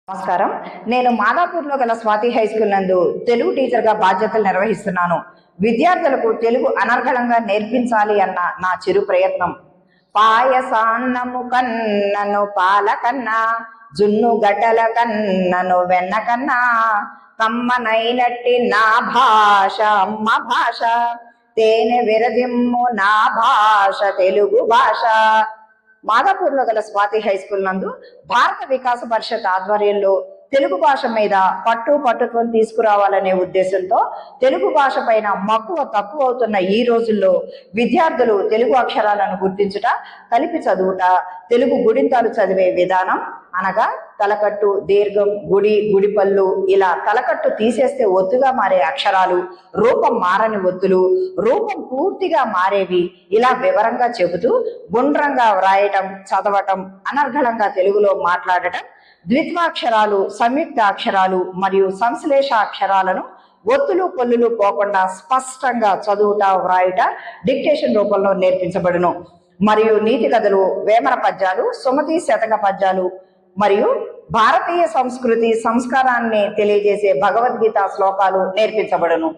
నమస్కారం. నేను మాదాపూర్లో గల స్వాతి హై స్కూల్ నందు తెలుగు టీచర్గా బాధ్యతలు నిర్వహిస్తున్నాను. విద్యార్థులకు తెలుగు అనర్గళంగా నేర్పించాలి అన్న నా చిరు ప్రయత్నం. పాయసాన్నము కన్నను పాల కన్నా, జున్ను గడ్డల కన్నను వెన్న కన్నా, కమ్మనైనట్టి నా భాష అమ్మ భాష, తేనె విరజిమ్ము నా భాష తెలుగు భాష. మాదాపూర్లో గల స్వాతి హై స్కూల్ నందు భారత వికాస పరిషత్ ఆధ్వర్యంలో తెలుగు భాష మీద పట్టుత్వం తీసుకురావాలనే ఉద్దేశంతో తెలుగు భాష పైన మక్కువ తక్కువ అవుతున్న ఈ రోజుల్లో విద్యార్థులు తెలుగు అక్షరాలను గుర్తించుట, కలిపి చదువుట, తెలుగు గుడింతాలు చదివే విధానం అనగా తలకట్టు, దీర్ఘం, గుడిపళ్ళు ఇలా తలకట్టు తీసేస్తే ఒత్తుగా మారే అక్షరాలు, రూపం మారని ఒత్తులు, రూపం పూర్తిగా మారేవి ఇలా వివరంగా చెబుతూ గుండ్రంగా వ్రాయటం, చదవటం, అనర్గళంగా తెలుగులో మాట్లాడటం, ద్విత్వాక్షరాలు, సంయుక్త అక్షరాలు మరియు సంశ్లేష అక్షరాలను ఒత్తులు పొల్లులు పోకుండా స్పష్టంగా చదువుట, వ్రాయుట డిక్టేషన్ రూపంలో నేర్పించబడును. మరియు నీతి కథలు, వేమన పద్యాలు, సుమతి శతక పద్యాలు మరియు భారతీయ సంస్కృతి సంస్కారాన్ని తెలియజేసే భగవద్గీత శ్లోకాలు నేర్పించబడును.